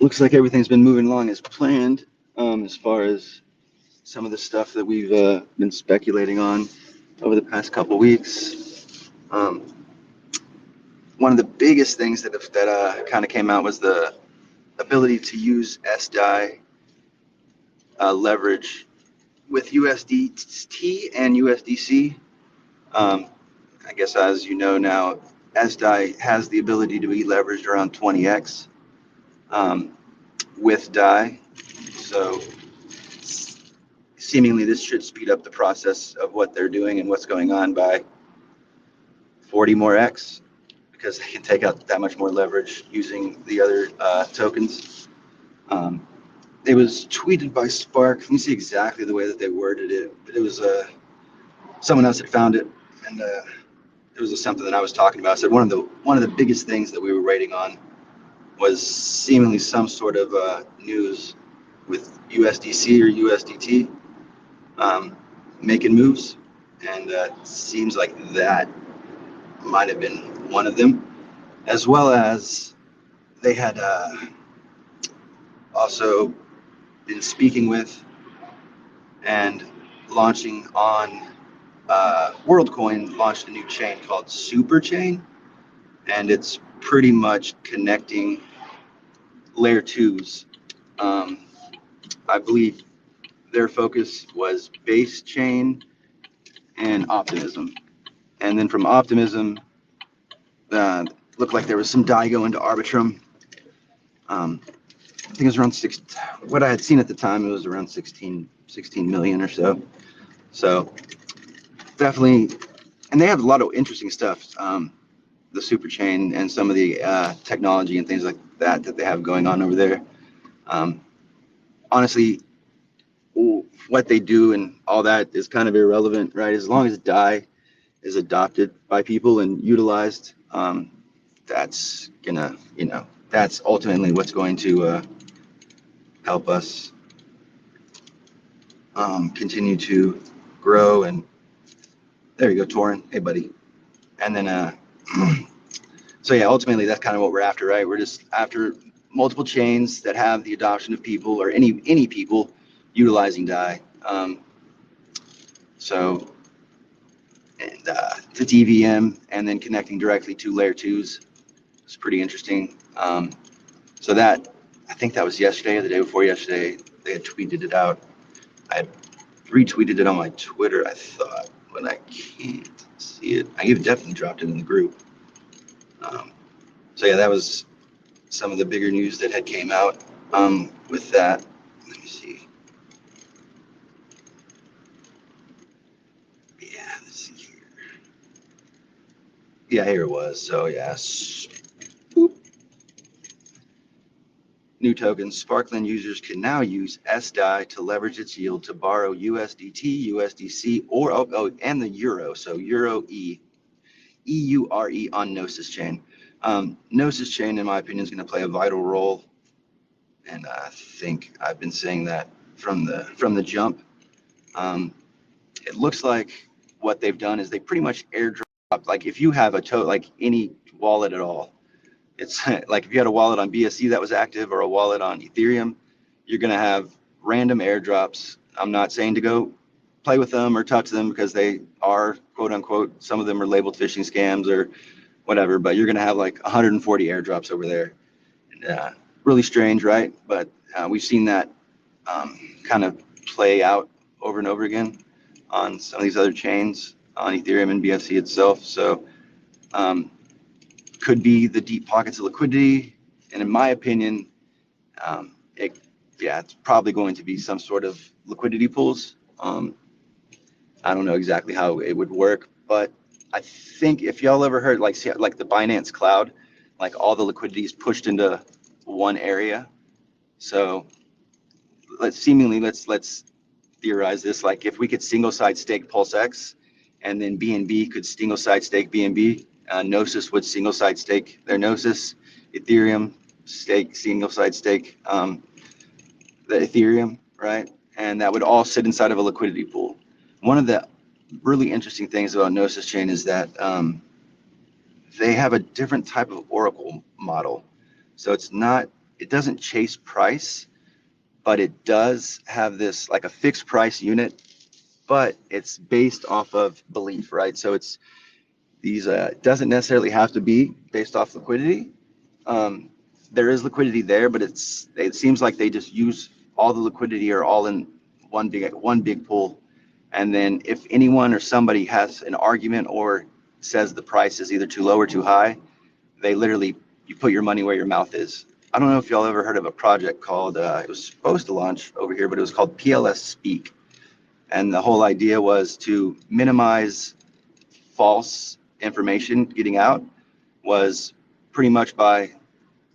looks like everything's been moving along as planned, as far as some of the stuff that we've been speculating on over the past couple weeks. One of the biggest things that kind of came out was the ability to use SDAI leverage with USDT and USDC. I guess, as you know now, SDAI has the ability to be leveraged around 20x with DAI. So seemingly this should speed up the process of what they're doing and what's going on by 40 more X, because they can take out that much more leverage using the other tokens. It was tweeted by Spark. Let me see exactly the way that they worded it, but it was someone else had found it, and it was something that I was talking about. So one of the biggest things that we were waiting on was seemingly some sort of news with USDC or USDT making moves, and seems like that might have been one of them, as well as they had also been speaking with and launching on WorldCoin launched a new chain called SuperChain, and it's pretty much connecting layer twos. I believe their focus was base chain and optimism, and then from optimism looked like there was some DAI going to Arbitrum. I think it was around what I had seen at the time, it was around 16 million or so. So definitely, and they have a lot of interesting stuff, the super chain and some of the technology and things like that they have going on over there. Honestly, what they do and all that is kind of irrelevant, right? As long as DAI is adopted by people and utilized, that's gonna, that's ultimately what's going to help us continue to grow. And there you go, Torin. Hey, buddy. And then, so yeah, ultimately that's kind of what we're after, right? We're just after multiple chains that have the adoption of people, or any people utilizing DAI. So, and to DVM and then connecting directly to layer twos. It's pretty interesting. So that, I think that was yesterday or the day before yesterday, they had tweeted it out. I had retweeted it on my Twitter, I thought, but I can't see it. I even definitely dropped it in the group. So yeah, that was some of the bigger news that had came out with that. Let me see. Yeah, let's see here. Yeah, here it was. So yeah. Boop. New tokens. Sparkland users can now use SDAI to leverage its yield to borrow USDT, USDC, or and the Euro. So Euro E, EURE on Gnosis chain. Gnosis chain, in my opinion, is going to play a vital role, and I think I've been saying that from the jump. It looks like what they've done is they pretty much airdrop. Like if you have like any wallet at all, it's like if you had a wallet on BSC that was active or a wallet on Ethereum, you're going to have random airdrops. I'm not saying to go play with them or touch them, because they are, quote unquote, some of them are labeled phishing scams or whatever, but you're going to have like 140 airdrops over there. Really strange, right? But we've seen that kind of play out over and over again on some of these other chains, on Ethereum and BSC itself. So could be the deep pockets of liquidity. And in my opinion, it's probably going to be some sort of liquidity pools. I don't know exactly how it would work, but I think if y'all ever heard like the Binance Cloud, like all the liquidity is pushed into one area. So let's theorize this. Like if we could single side stake PulseX, and then BNB could single side stake BNB, Gnosis would single side stake their Gnosis, Ethereum single side stake the Ethereum, right? And that would all sit inside of a liquidity pool. One of the really interesting things about Gnosis chain is that they have a different type of Oracle model. So it's it doesn't chase price, but it does have this like a fixed price unit, but it's based off of belief, right? So it's these doesn't necessarily have to be based off liquidity. There is liquidity there, but it seems like they just use all the liquidity or all in one big pool. And then if anyone or somebody has an argument or says the price is either too low or too high, they literally, you put your money where your mouth is. I don't know if y'all ever heard of a project called, it was supposed to launch over here, but it was called PLS Speak. And the whole idea was to minimize false information getting out, was pretty much by,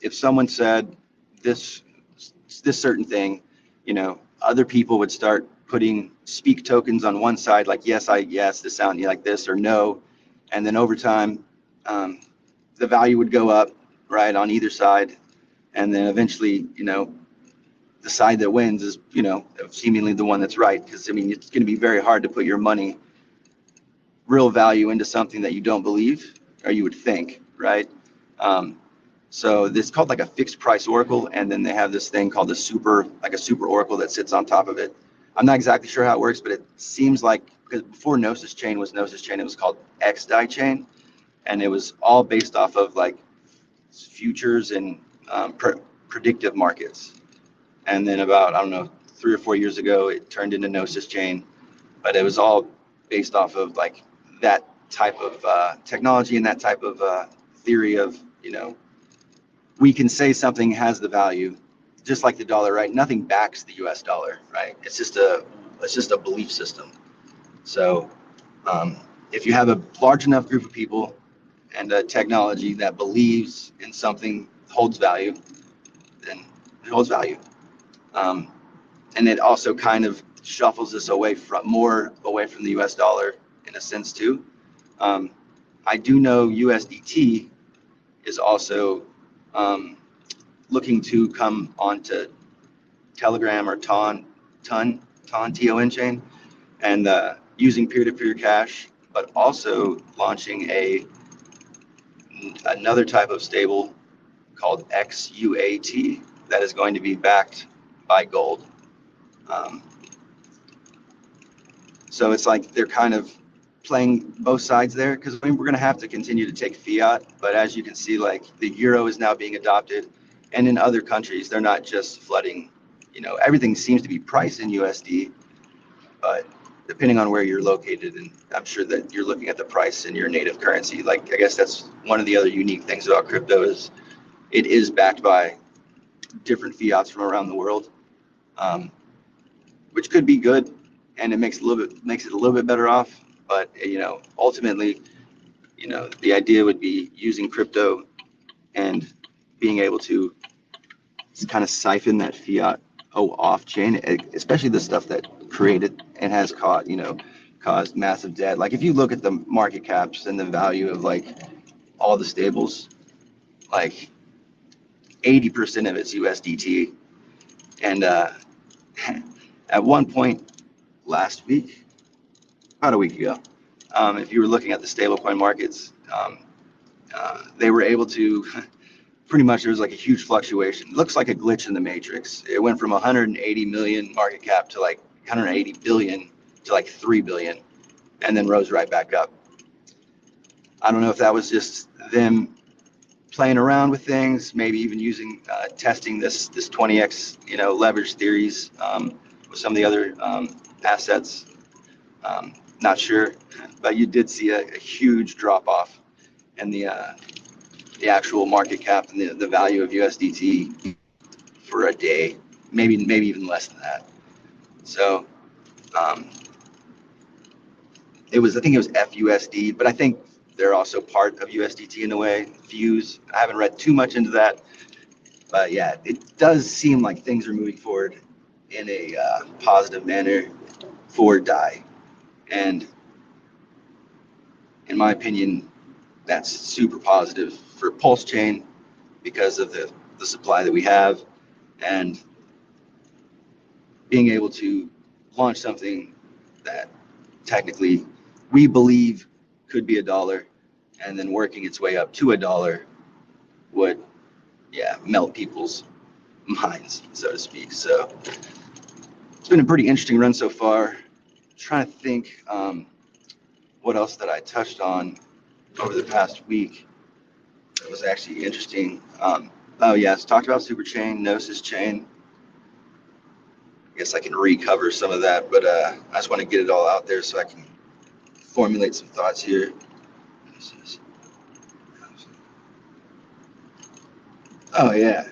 if someone said this certain thing, other people would start putting speak tokens on one side, like yes, this sound like this, or no, and then over time, the value would go up, right, on either side, and then eventually, the side that wins is, seemingly the one that's right, because I mean, it's going to be very hard to put your money, real value, into something that you don't believe, or you would think, right? So this is called like a fixed price oracle, and then they have this thing called a super oracle that sits on top of it. I'm not exactly sure how it works, but it seems like, because before Gnosis chain, it was called xDai chain, and it was all based off of like futures and predictive markets. And then about, I don't know, 3 or 4 years ago, it turned into Gnosis chain, but it was all based off of like that type of technology and that type of theory of, we can say something has the value, just like the dollar, right? Nothing backs the US dollar, right? It's just a belief system. So if you have a large enough group of people and a technology that believes in something holds value, then it holds value. And it also kind of shuffles us away from the US dollar in a sense too. I do know USDT is also looking to come onto Telegram or Ton chain, and using peer-to-peer cash, but also launching another type of stable called XUAT that is going to be backed by gold. So it's like they're kind of playing both sides there, because I mean, we're going to have to continue to take fiat, but as you can see, like the euro is now being adopted, and in other countries they're not just flooding, everything seems to be priced in USD, but depending on where you're located, and I'm sure that you're looking at the price in your native currency. Like, I guess that's one of the other unique things about crypto is it is backed by different fiats from around the world, which could be good, and it makes it a little bit better off. But ultimately, the idea would be using crypto and being able to kind of siphon that fiat off chain, especially the stuff that created and has caused massive debt. Like if you look at the market caps and the value of like all the stables, like 80% of it's USDT, and at one point last week, about a week ago, if you were looking at the stablecoin markets, they were able to pretty much, there was like a huge fluctuation. It looks like a glitch in the matrix. It went from 180 million market cap to like 180 billion to like 3 billion, and then rose right back up. I don't know if that was just them playing around with things, maybe even using testing this 20x leverage theories with some of the other assets. Not sure, but you did see a huge drop off in the actual market cap and the value of USDT for a day, maybe even less than that. So I think it was FUSD, but I think they're also part of USDT in a way. Fuse. I haven't read too much into that, but yeah, it does seem like things are moving forward in a positive manner for DAI, and in my opinion, that's super positive for PulseChain because of the supply that we have, and being able to launch something that technically we believe could be $1, and then working its way up to $1 would, melt people's mines, so to speak. So it's been a pretty interesting run so far. I'm trying to think what else that I touched on over the past week that was actually interesting. Oh yes, talked about super chain, Gnosis chain. I guess I can recover some of that, but I just want to get it all out there so I can formulate some thoughts here. Oh yeah,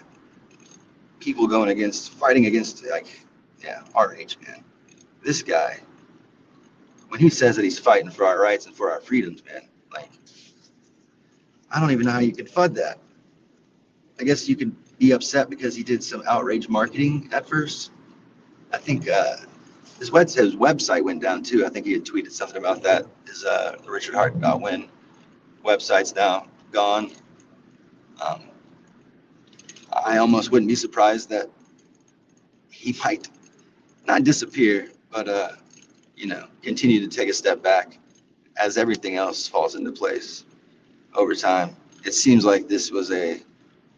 people fighting against RH, man. This guy, when he says that he's fighting for our rights and for our freedoms, man, like, I don't even know how you could FUD that. I guess you could be upset because he did some outrage marketing at first. I think his website went down too. I think he had tweeted something about that. His Richard Hart Win website's now gone. Um, I almost wouldn't be surprised that he might not disappear, but continue to take a step back as everything else falls into place over time. It seems like this was a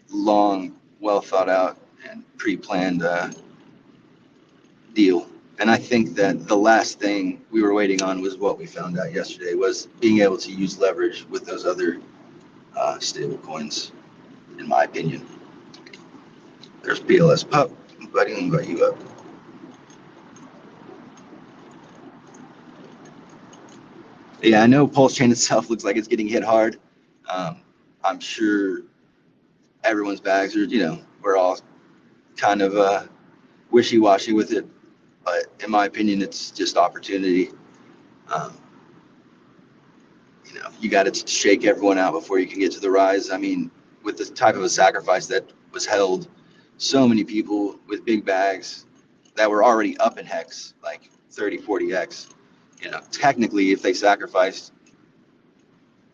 long, well thought out and pre-planned deal. And I think that the last thing we were waiting on was what we found out yesterday, was being able to use leverage with those other stable coins, in my opinion. There's PLS Pup. Buddy, I'll invite you up. Yeah, I know PulseChain itself looks like it's getting hit hard. I'm sure everyone's bags are, we're all kind of wishy-washy with it. But in my opinion, it's just opportunity. Um, you got to shake everyone out before you can get to the rise. I mean, with the type of a sacrifice that was held, so many people with big bags that were already up in hex, like 30, 40x, technically if they sacrificed,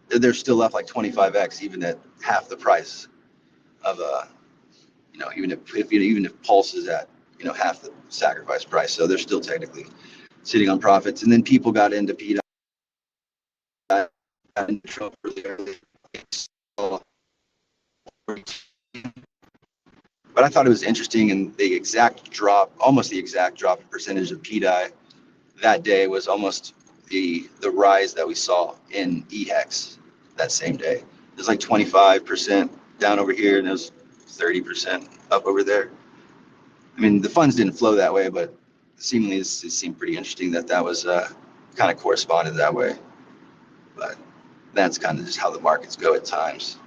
they're still up like 25x, even at half the price of even if Pulse is at, half the sacrifice price. So they're still technically sitting on profits. And then people got into pdai, got into trouble really early. But I thought it was interesting, and almost the exact drop in percentage of pdai that day was almost the rise that we saw in ehex that same day. It was like 25% down over here, and it was 30% up over there. I mean, the funds didn't flow that way, but seemingly it seemed pretty interesting that was kind of corresponded that way. But that's kind of just how the markets go at times.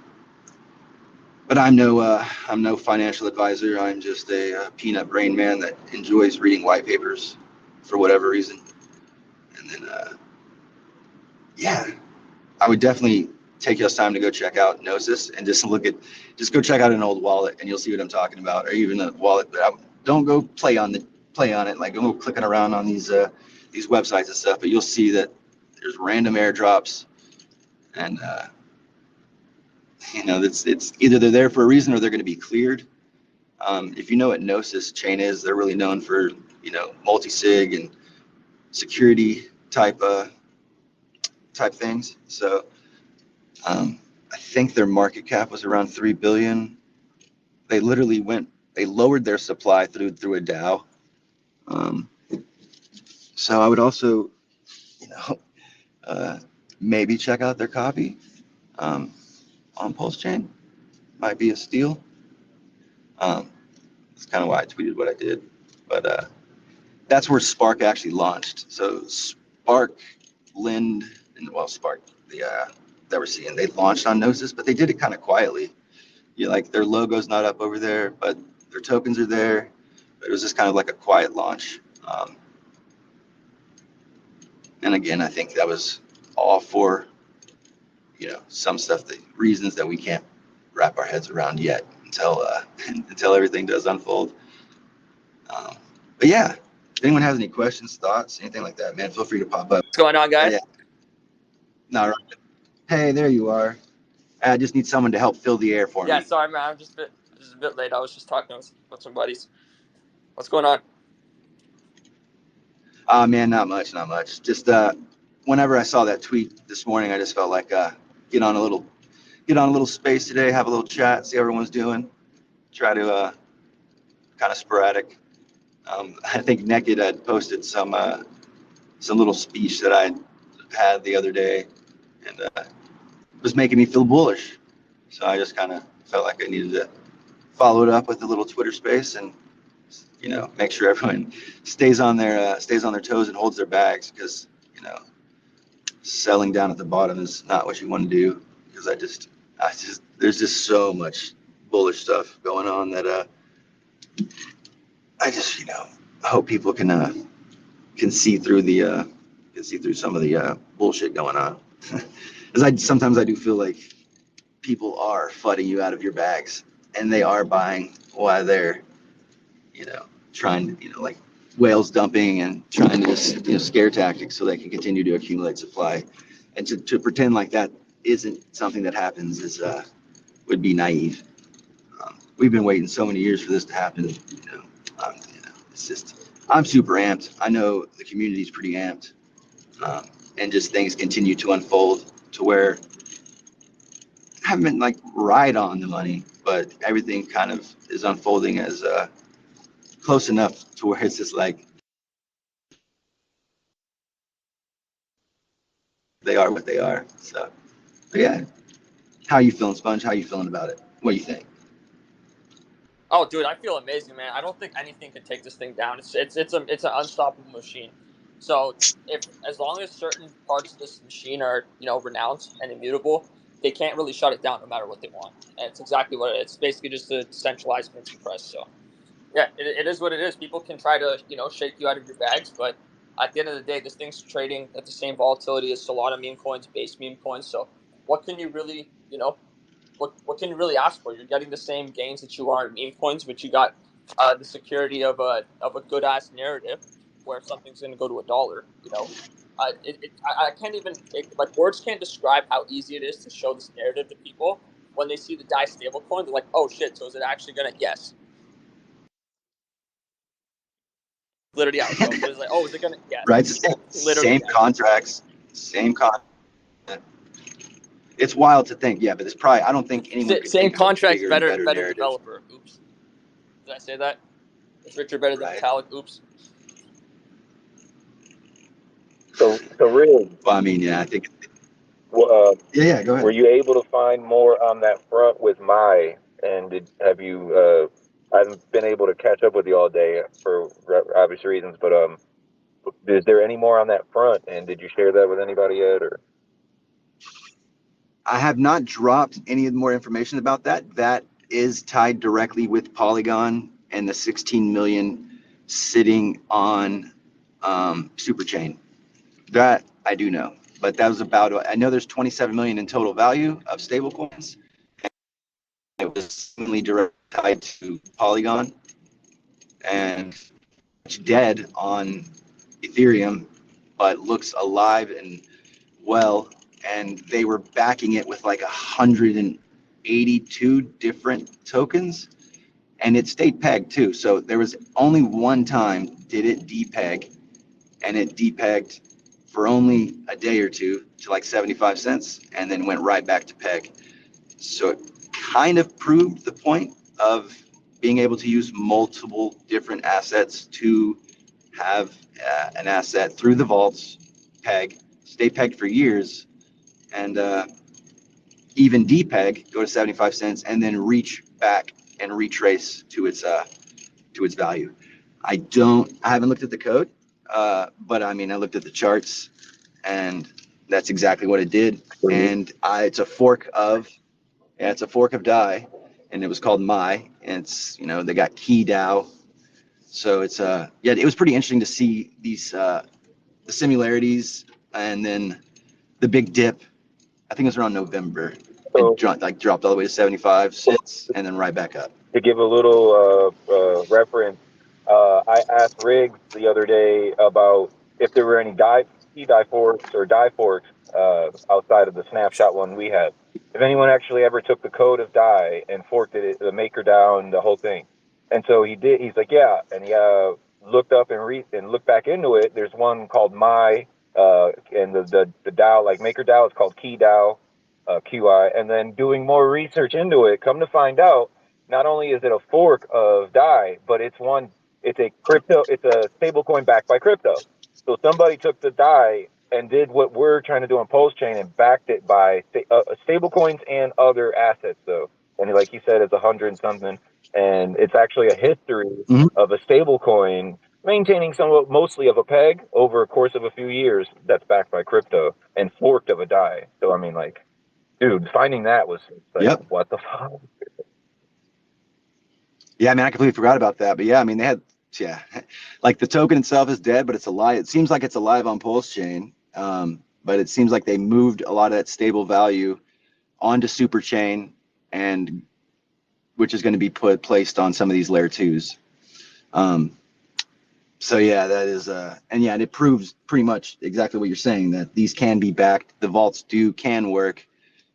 But I'm no financial advisor. I'm just a peanut brain man that enjoys reading white papers for whatever reason. And then, I would definitely take your time to go check out Gnosis and just go check out an old wallet, and you'll see what I'm talking about, or even a wallet. But don't go play on it. Like, don't go clicking around on these websites and stuff. But you'll see that there's random airdrops, and it's either they're there for a reason or they're going to be cleared. If you know what Gnosis chain is, they're really known for multi-sig and security type things. So I think their market cap was around 3 billion. They lowered their supply through a DAO. So I would also maybe check out their copy on PulseChain. Might be a steal. That's kind of why I tweeted what I did. But that's where Spark actually launched. So Spark, Lind, and Spark, that we're seeing, they launched on Gnosis, but they did it kind of quietly. Like, their logo's not up over there, but their tokens are there. But it was just kind of like a quiet launch. And again, I think that was all for some stuff, the reasons that we can't wrap our heads around yet until everything does unfold. But yeah, if anyone has any questions, thoughts, anything like that, man, feel free to pop up. What's going on, guys? Yeah. No, hey, there you are. I just need someone to help fill the air for me. Yeah, sorry, man. I'm just a bit late. I was just talking with some buddies. What's going on? Man, not much. Just whenever I saw that tweet this morning, I just felt like get on a little space today, have a little chat, see how everyone's doing, try to kind of sporadic. I think Naked had posted some little speech that I had the other day, and it was making me feel bullish. So I just kind of felt like I needed to follow it up with a little Twitter space and make sure everyone stays on their toes and holds their bags, because selling down at the bottom is not what you want to do, because there's just so much bullish stuff going on that I just hope people can see through some of the bullshit going on. Because sometimes I do feel like people are flooding you out of your bags, and they are buying while they're trying to like whales dumping and trying to just scare tactics so they can continue to accumulate supply. And to pretend like that isn't something that happens would be naive. We've been waiting so many years for this to happen. It's just, I'm super amped. I know the community's pretty amped, and just things continue to unfold to where I haven't been like right on the money, but everything kind of is unfolding as close enough to where it's just like they are what they are. So, but yeah, how you feeling, Sponge? How you feeling about it? What do you think? Oh, dude, I feel amazing, man. I don't think anything can take this thing down. It's an unstoppable machine. So if as long as certain parts of this machine are renounced and immutable, they can't really shut it down no matter what they want. And it's exactly what it is. It's basically just a decentralized printing press. So yeah, it is what it is. People can try to shake you out of your bags, but at the end of the day, this thing's trading at the same volatility as Solana meme coins, base meme coins. So what can you really what can you really ask for? You're getting the same gains that you are in meme coins, but you got the security of a good ass narrative where something's going to go to $1. I can't even like words can't describe how easy it is to show this narrative to people when they see the DAI stablecoin. They're like, oh shit, so is it actually going to? Yes. Literally how it goes. It's like, oh, is it going to? Yes. Right, it's the same Yes. contracts, same con. It's wild to think, yeah, but it's probably, I don't think anyone could Same think of a contracts, bigger and better better narrative. developer. Oops. Did I say that? Is Richard better than Right. Vitalik? Oops. So really, Well, I mean, yeah, I think. yeah, Go ahead. were you able to find more on that front with and have you, I haven't been able to catch up with you all day for obvious reasons, but is there any more on that front, and did you share that with anybody yet, or? I have not dropped any more information about that. That is tied directly with Polygon and the 16 million sitting on SuperChain. That I do know, but that was I know there's 27 million in total value of stablecoins. It was mainly directly tied to Polygon, and it's dead on Ethereum, but looks alive and well. And they were backing it with like 182 different tokens, and it stayed pegged too. So there was only one time did it depeg, and it depegged for only a day or two to like 75 cents, and then went right back to peg. So it kind of proved the point of being able to use multiple different assets to have an asset through the vaults, peg, stay pegged for years, and even depeg, go to 75 cents, and then reach back and retrace to its value. I haven't looked at the code, but I mean, I looked at the charts, and that's exactly what it did. And it's a fork of DAI, and it was called Mai, and it's they got key DAO. So it's it was pretty interesting to see these the similarities, and then the big dip. I think it was around November. So, It dropped all the way to 75 cents and then right back up. to give a little reference, I asked Riggs the other day about if there were any key forks or DAI forks outside of the snapshot one we had. If anyone actually ever took the code of DAI and forked it, the maker down, the whole thing. And so he did. He's like, yeah. And he looked up and looked back into it. There's one called Mai, and the DAO, like maker DAO, is called Key DAO, QI. And then doing more research into it, come to find out, not only is it a fork of DAI, but it's a stable coin backed by crypto. So somebody took the DAI and did what we're trying to do on PulseChain and backed it by stable coins and other assets, though. And like he said, it's 100 something, and it's actually a history of a stable coin maintaining mostly of a peg over a course of a few years that's backed by crypto and forked of a DAI. So I mean, like, dude, finding that was like, what the fuck? Yeah, I mean, I completely forgot about that. But yeah, I mean, they had, like the token itself is dead, but it's alive. It seems like it's alive on PulseChain. But it seems like they moved a lot of that stable value onto Superchain, and which is going to be placed on some of these layer twos. So yeah, that is, and yeah, and it proves pretty much exactly what you're saying, that these can be backed. The vaults can work,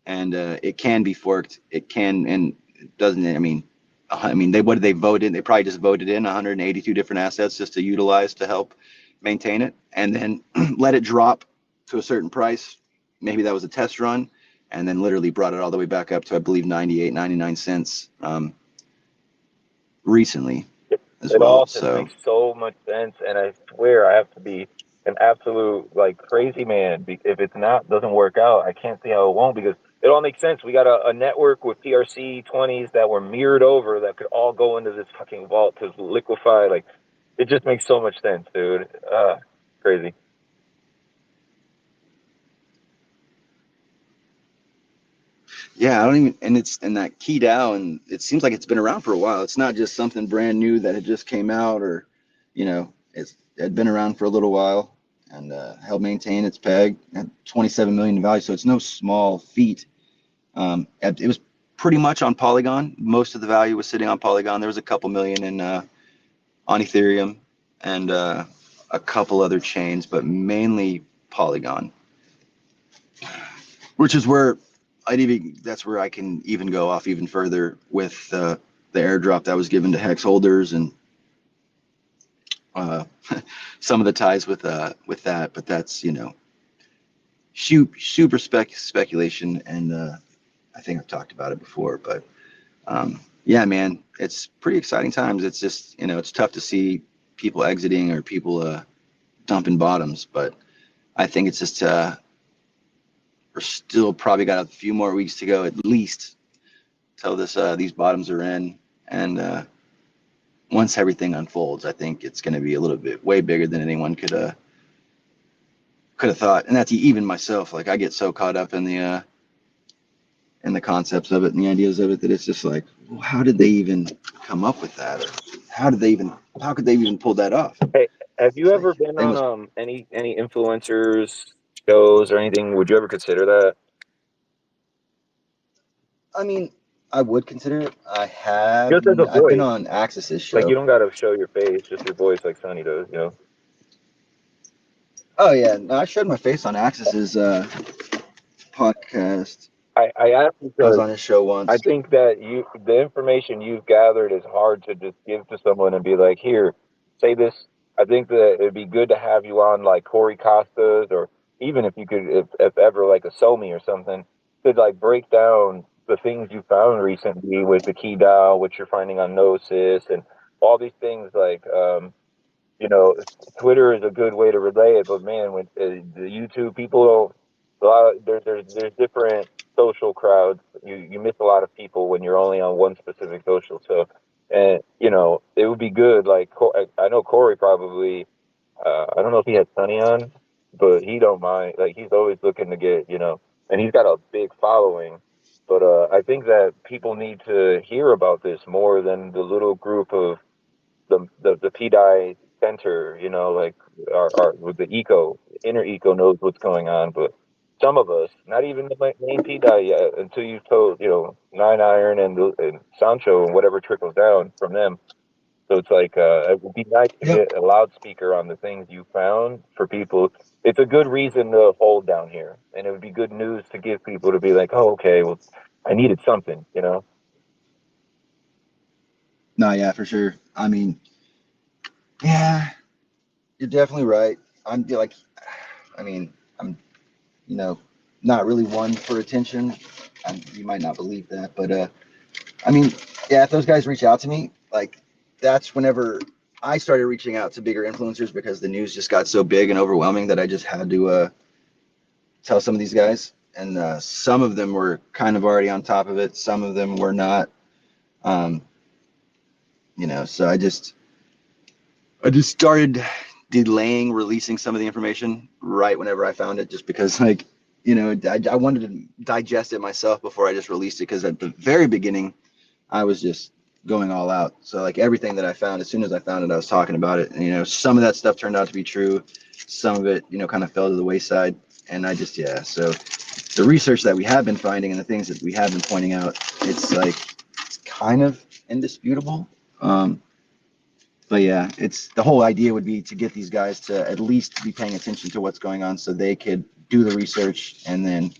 and it can be forked. It can, and it doesn't. I mean, what did they vote in? They probably just voted in 182 different assets just to utilize to help maintain it, and then let it drop to a certain price. Maybe that was a test run, and then literally brought it all the way back up to, I believe, 98, 99 cents recently as well. All just makes so much sense, and I swear I have to be an absolute like crazy man. If it's doesn't work out, I can't see how it won't, because it all makes sense. We got a network with PRC20s that were mirrored over that could all go into this fucking vault to liquefy. Like, it just makes so much sense, dude. Crazy. Yeah, I don't even, and it's in that key DAO, and it seems like it's been around for a while. It's not just something brand new that had just came out, or, it had been around for a little while, and helped maintain its peg at 27 million in value. So it's no small feat. It was pretty much on Polygon. Most of the value was sitting on Polygon. There was a couple million in on Ethereum and a couple other chains, but mainly Polygon, which is where that's where I can even go off even further with the airdrop that was given to Hex holders, and some of the ties with that. But that's, super speculation, and I think I've talked about it before. But yeah, man, it's pretty exciting times. It's just, it's tough to see people exiting or people dumping bottoms, but I think it's just we're still probably got a few more weeks to go at least till these bottoms are in, and once everything unfolds, I think it's going to be a little bit way bigger than anyone could have thought. And that's even myself. Like, I get so caught up in the concepts of it and the ideas of it that it's just like, well, how did they even come up with that? Or how could they even pull that off? Hey, have you ever been on any influencers shows or anything? Would you ever consider that? I mean, I would consider it. I have. Just as a voice. I've been on Axis's show. Like, you don't got to show your face, just your voice, like Sonny does, Oh yeah, no, I showed my face on Axis's podcast. I asked because I was on his show once. I think that the information you've gathered is hard to just give to someone and be like, here, say this. I think that it'd be good to have you on like Corey Costas, or even if you could, if ever, like a Somi or something, could like break down the things you found recently with the key DAO, what you're finding on Gnosis, and all these things. Like, Twitter is a good way to relay it, but man, with the YouTube, people don't. There's different social crowds. You miss a lot of people when you're only on one specific social. So, and it would be good. Like, I know Corey probably. I don't know if he had Sunny on, but he don't mind. Like, he's always looking to get, and he's got a big following. But I think that people need to hear about this more than the little group of the pdai center, like our with the inner eco knows what's going on, but some of us, not even the main pdai yet, until you've told, 9iron and Sancho and whatever trickles down from them. So it's like, it would be nice to get a loudspeaker on the things you found for people. It's a good reason to hold down here, and it would be good news to give people to be like, oh, okay, well, I needed something, No, yeah, for sure. I mean, yeah, you're definitely right. I'm not really one for attention. You might not believe that, but I mean, yeah, if those guys reach out to me, like that's whenever I started reaching out to bigger influencers because the news just got so big and overwhelming that I just had to tell some of these guys. And some of them were kind of already on top of it. Some of them were not. Um, so I just started delaying releasing some of the information right whenever I found it, just because I wanted to digest it myself before I just released it. Because at the very beginning, I was just going all out. So like everything that I found, as soon as I found it, I was talking about it. And some of that stuff turned out to be true. Some of it, kind of fell to the wayside. And so the research that we have been finding and the things that we have been pointing out, it's kind of indisputable. But yeah, it's the whole idea would be to get these guys to at least be paying attention to what's going on so they could do the research and then,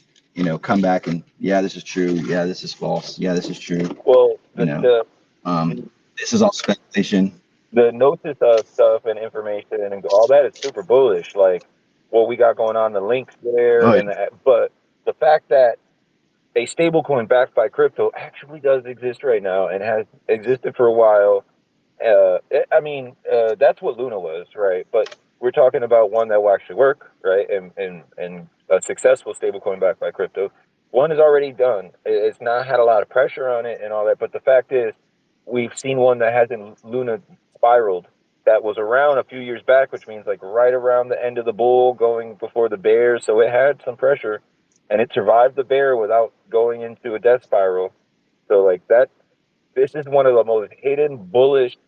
come back and, yeah, this is true. Yeah, this is false. Yeah, this is true. Well, This is all speculation. the Gnosis stuff and information and all that is super bullish. Like what we got going on, the links there, Oh, but the fact that a stablecoin backed by crypto actually does exist right now and has existed for a while. That's what Luna was, right? But we're talking about one that will actually work, right? And a successful stablecoin backed by crypto. One is already done. It's not had a lot of pressure on it and all that. But the fact is, we've seen one that hasn't Luna spiraled that was around a few years back, which means like right around the end of the bull going before the bear. So it had some pressure and it survived the bear without going into a death spiral. So like that, this is one of the most hidden bullish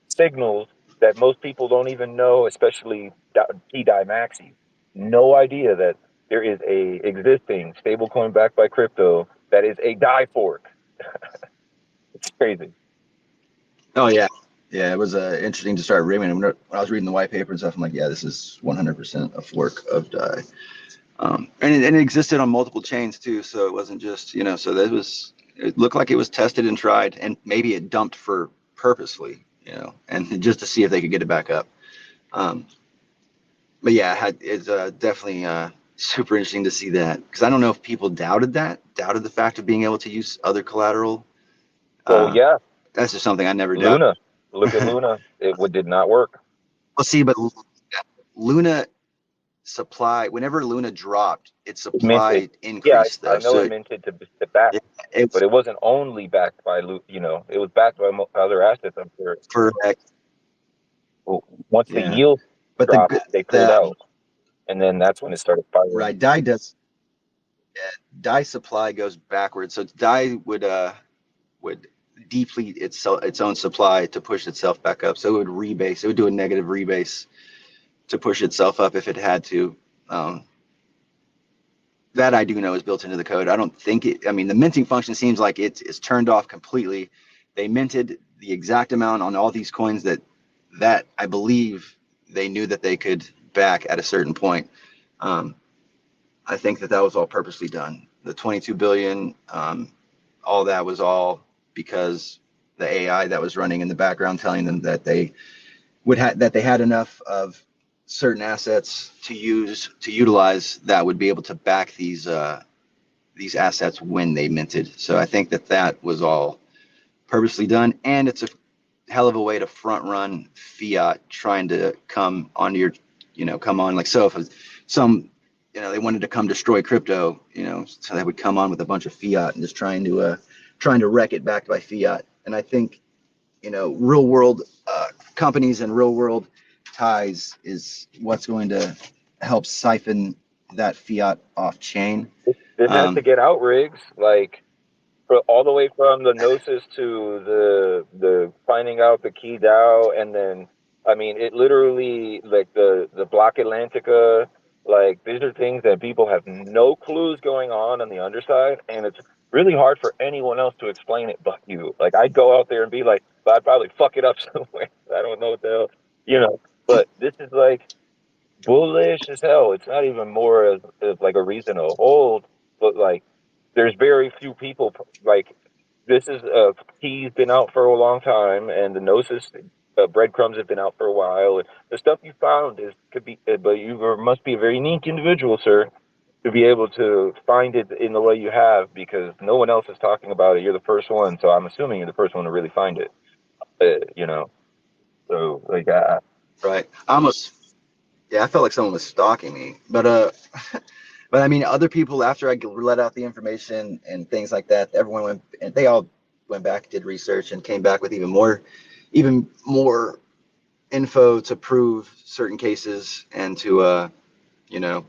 signals that most people don't even know, especially pdai maxi. No idea that there is a existing stablecoin backed by crypto that is a DAI fork. It's crazy. Oh yeah, yeah. It was interesting to start reading. When I was reading the white paper and stuff, I'm like, yeah, this is 100% a fork of DAI. And it existed on multiple chains too, so it wasn't just So it looked like it was tested and tried, and maybe it dumped for purposely, and just to see if they could get it back up. But yeah, it's definitely super interesting to see that, because I don't know if people doubted the fact of being able to use other collateral. Yeah, that's just something I never Luna. doubted. Look at Luna. It did not work. Well, see, but Luna supply, whenever Luna dropped, its supply increased. I know it minted to back, but it wasn't only backed by it was backed by other assets, I'm sure. Correct. Well, once the yield dropped, they pulled out, and then that's when it started firing. Right, DAI supply goes backwards, so DAI would deplete its own supply to push itself back up. So it would rebase. It would do a negative rebase to push itself up if it had to. That I do know is built into the code. I don't think it. I mean, the minting function seems like it's turned off completely. They minted the exact amount on all these coins that I believe they knew that they could back at a certain point. I think that was all purposely done. The 22 billion, all that was all because the AI that was running in the background telling them that they had enough of certain assets to utilize that would be able to back these assets when they minted. So I think that was all purposely done, and it's a hell of a way to front run fiat trying to come onto your, come on. Like, so if some, they wanted to come destroy crypto, so they would come on with a bunch of fiat and just trying to wreck it backed by fiat. And I think, real world companies and real world ties is what's going to help siphon that fiat off chain. This has to get out, Riggs. Like, all the way from the Gnosis to the finding out the key DAO, and then I mean, it literally, like the Block Atlantica, like these are things that people have no clues going on the underside, and it's really hard for anyone else to explain it but you. Like, I'd go out there and be like, but I'd probably fuck it up somewhere. I don't know what the hell, but this is like bullish as hell. It's not even more of like a reason to hold, but like there's very few people like this is key's been out for a long time, and the Gnosis breadcrumbs have been out for a while. And the stuff you found could be, but you must be a very unique individual, sir. to be able to find it in the way you have, because no one else is talking about it. You're the first one, so I'm assuming you're the first one to really find it. You know, so like, right. I almost, yeah, I felt like someone was stalking me, but but I mean, other people after I let out the information and things like that, everyone went and they all went back, did research, and came back with even more info to prove certain cases and to you know,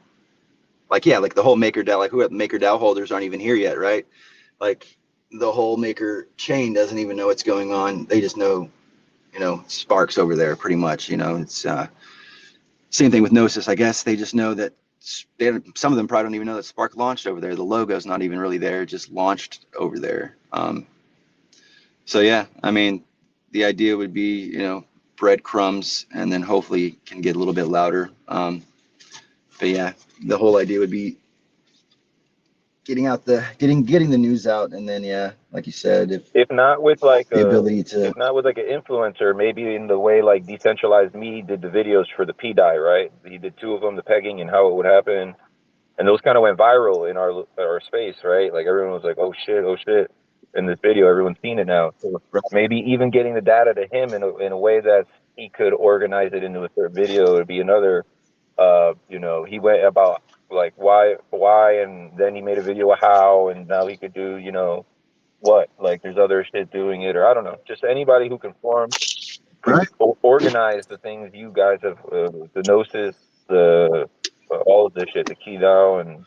like yeah, like the whole MakerDAO, like who MakerDAO holders aren't even here yet, right? Like the whole Maker chain doesn't even know what's going on. They just know, Spark's over there pretty much. It's same thing with Gnosis. I guess they just know that some of them probably don't even know that Spark launched over there. The logo's not even really there, just launched over there. So yeah, I mean, the idea would be, breadcrumbs, and then hopefully can get a little bit louder. But yeah, the whole idea would be getting the news out, and then yeah, like you said, if not with like the ability if to not with like an influencer, maybe in the way like Decentralized Me did the videos for the pdai, right? He did 2 of them, the pegging and how it would happen, and those kind of went viral in our space, right? Like everyone was like, oh shit, in this video, everyone's seen it now. So maybe even getting the data to him in a way that he could organize it into a certain video would be another. He went about like why, and then he made a video of how, and now he could do, what, like there's other shit doing it, or I don't know, just anybody who can right, organize the things you guys have, the Gnosis, the all of this shit, the key down, and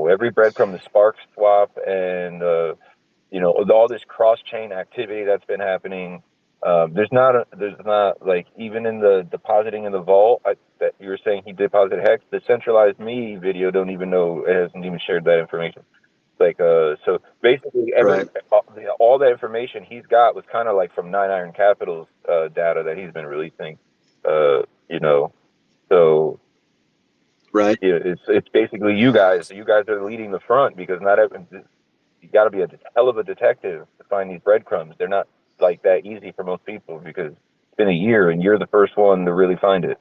every breadcrumb, the spark swap, and all this cross chain activity that's been happening. There's not like, even in the depositing in the vault that you were saying he deposited hex, the Centralized Me video don't even know, it hasn't even shared that information. Like so basically right, all the information he's got was kind of like from 9iron Capital's data that he's been releasing. So right. it's basically you guys are leading the front, because not every, you got to be a hell of a detective to find these breadcrumbs. They're not like that easy for most people, because it's been a year and you're the first one to really find it.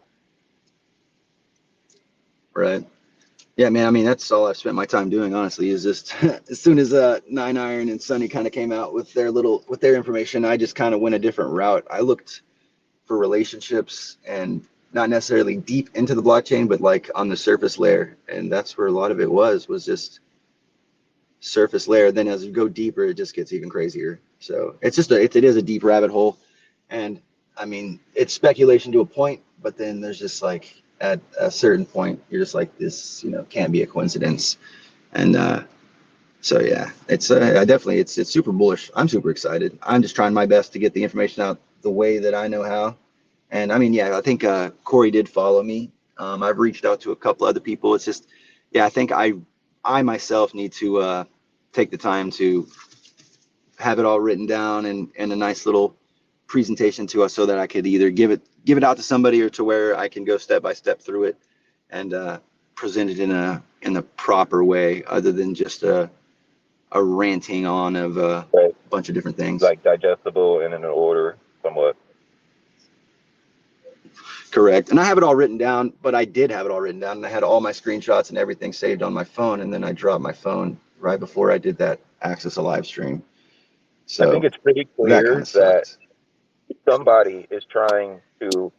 Right. Yeah, man. I mean, that's all I've spent my time doing, honestly, is just as soon as 9iron and Sunny kind of came out with their information, I just kind of went a different route. I looked for relationships and not necessarily deep into the blockchain, but like on the surface layer, and that's where a lot of it was just surface layer. Then as you go deeper, it just gets even crazier. So it's just it is a deep rabbit hole, and I mean, it's speculation to a point, but then there's just like at a certain point, you're just like, this, can't be a coincidence. And so yeah, it's I definitely it's super bullish. I'm super excited. I'm just trying my best to get the information out the way that I know how. And I mean, yeah, I think Corey did follow me. I've reached out to a couple other people. It's just, yeah, I think I myself need to take the time to have it all written down and a nice little presentation to us, so that I could either give it out to somebody, or to where I can go step by step through it and present it in a proper way, other than just a ranting on of a Right. bunch of different things. Like digestible and in an order somewhat. Correct. And I have it all written down, but I did have it all written down, and I had all my screenshots and everything saved on my phone, and then I dropped my phone right before I did that Access a live stream. I think So it's pretty that kind clear of that sucked. somebody is trying to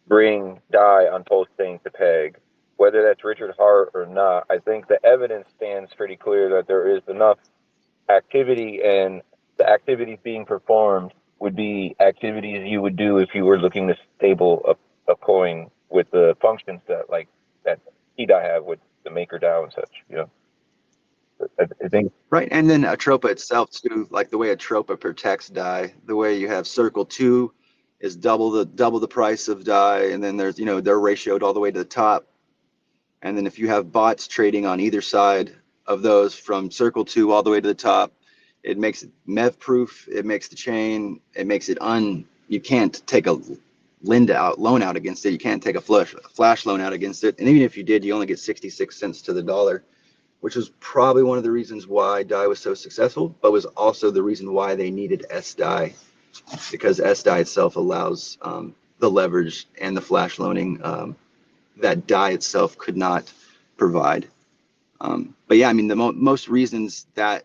bring DAI on PulseChain to peg, whether that's Richard Hart or not. I think the evidence stands pretty clear that there is enough activity, and the activities being performed would be activities you would do if you were looking to stable a coin with the functions that pdai have with the MakerDAO and such. I think Right. And then atropa itself too, like the way atropa protects DAI, the way you have circle 2 is double the price of DAI, and then there's, they're ratioed all the way to the top. And then if you have bots trading on either side of those from circle 2 all the way to the top, it makes it MEV proof, it makes the chain, it makes it you can't take a loan out against it. You can't take a flash loan out against it. And even if you did, you only get 66 cents to the dollar, which was probably one of the reasons why DAI was so successful, but was also the reason why they needed SDAI, because SDAI itself allows the leverage and the flash loaning that DAI itself could not provide. But yeah, I mean, the most reasons that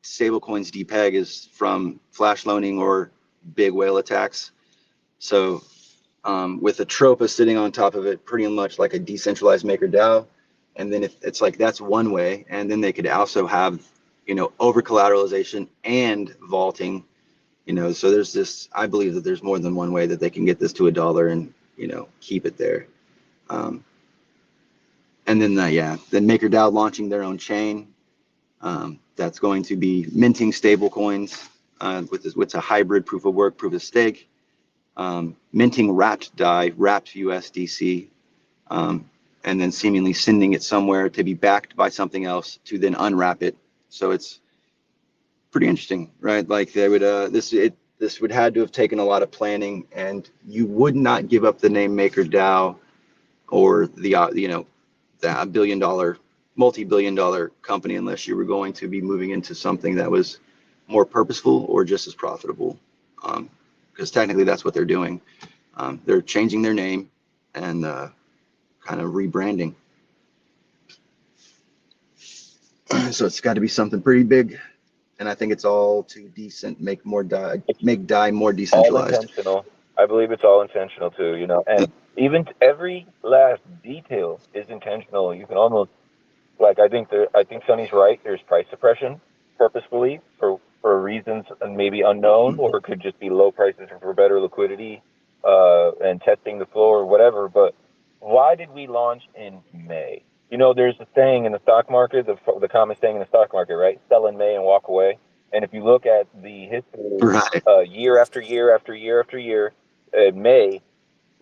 stablecoins depeg is from flash loaning or big whale attacks. So with atropa sitting on top of it, pretty much like a decentralized MakerDAO. And then if it's like, that's one way. And then they could also have, over collateralization and vaulting, so there's this, I believe that there's more than one way that they can get this to $1 and, keep it there. And then, then MakerDAO launching their own chain. That's going to be minting stable coins with a hybrid proof of work, proof of stake. Minting wrapped DAI, wrapped USDC, and then seemingly sending it somewhere to be backed by something else to then unwrap it. So it's pretty interesting, right? Like they would this would had to have taken a lot of planning, and you would not give up the name MakerDAO or the that billion-dollar, multi-billion-dollar company unless you were going to be moving into something that was more purposeful or just as profitable. Because technically that's what they're doing. They're changing their name and kind of rebranding. So it's got to be something pretty big, and I think it's all to make DAI more All decentralized. intentional. I believe it's all intentional too, and even every last detail is intentional. You can almost, like, I think Sonny's right. There's price suppression purposefully for reasons maybe unknown, or it could just be low prices for better liquidity and testing the floor or whatever. But why did we launch in May? There's a saying in the stock market, the common saying in the stock market, right? Sell in May and walk away. And if you look at the history, right, year after year after year after year, May,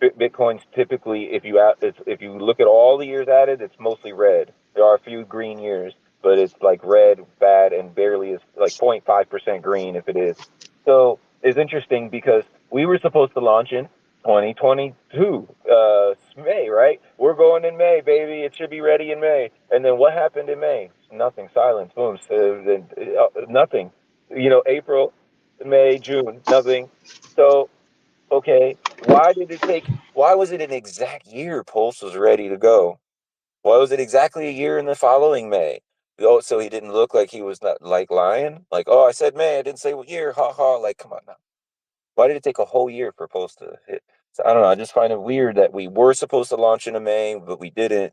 Bitcoin's typically, if you look at all the years added, it's mostly red. There are a few green years, but it's like red, bad, and barely is like 0.5% green if it is. So it's interesting because we were supposed to launch in 2022, May, right? We're going in May, baby. It should be ready in May. And then what happened in May? Nothing. Silence. Boom. So, nothing. April, May, June, nothing. So, okay, why was it an exact year Pulse was ready to go? Why was it exactly a year in the following May? Oh, so he didn't look like he was not like lying? Like, oh, I said May, I didn't say what year, ha ha. Like, come on now. Why did it take a whole year for Pulse to hit? So I don't know. I just find it weird that we were supposed to launch in May, but we didn't.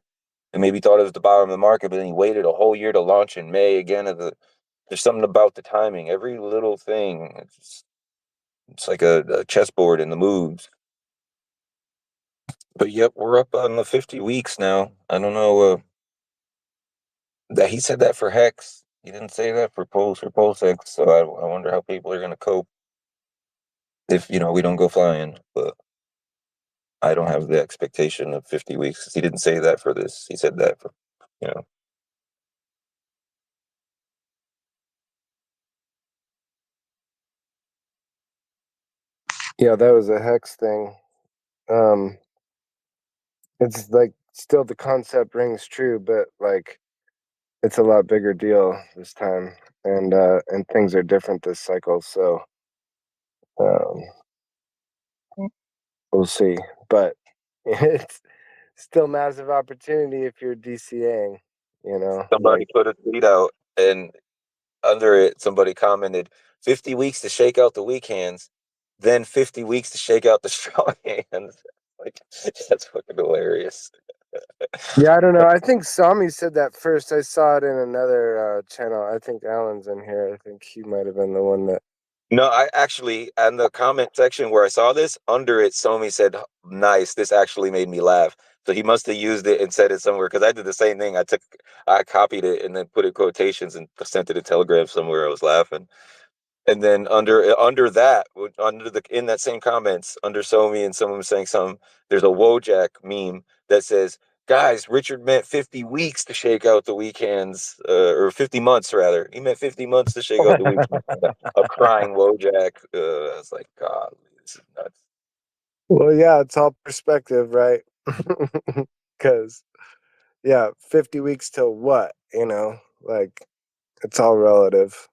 And maybe thought it was the bottom of the market, but then he waited a whole year to launch in May again. There's something about the timing. Every little thing, it's like a chessboard in the moves. But yep, we're up on the 50 weeks now. I don't know that he said that for Hex. He didn't say that for Pulse or PulseX. So I wonder how people are going to cope if we don't go flying. But I don't have the expectation of 50 weeks. He didn't say that for this. He said that for you know. Yeah, that was a Hex thing. It's like still the concept rings true, but like it's a lot bigger deal this time, and things are different this cycle. So um, we'll see, but it's still massive opportunity if you're DCAing. Somebody Like put a tweet out, and under it, somebody commented, 50 weeks to shake out the weak hands, then 50 weeks to shake out the strong hands. Like, that's fucking hilarious. yeah, I don't know. I think Sami said that first. I saw it in another channel. I think Alan's in here. I think he might have been the one that. No, I actually, in the comment section where I saw this, under it, Somi said, nice, this actually made me laugh. So he must have used it and said it somewhere, because I did the same thing. I copied it and then put it quotations and sent it to Telegram somewhere. I was laughing. And then under that, in that same comments, under Somi and someone was saying something, there's a Wojak meme that says, guys, Richard meant 50 weeks to shake out the weak hands, or 50 months rather. He meant 50 months to shake out the weak hands. A crying Wojak. I was like, God, this is nuts. Well, yeah, it's all perspective, right? Because, yeah, 50 weeks till what? Like, it's all relative.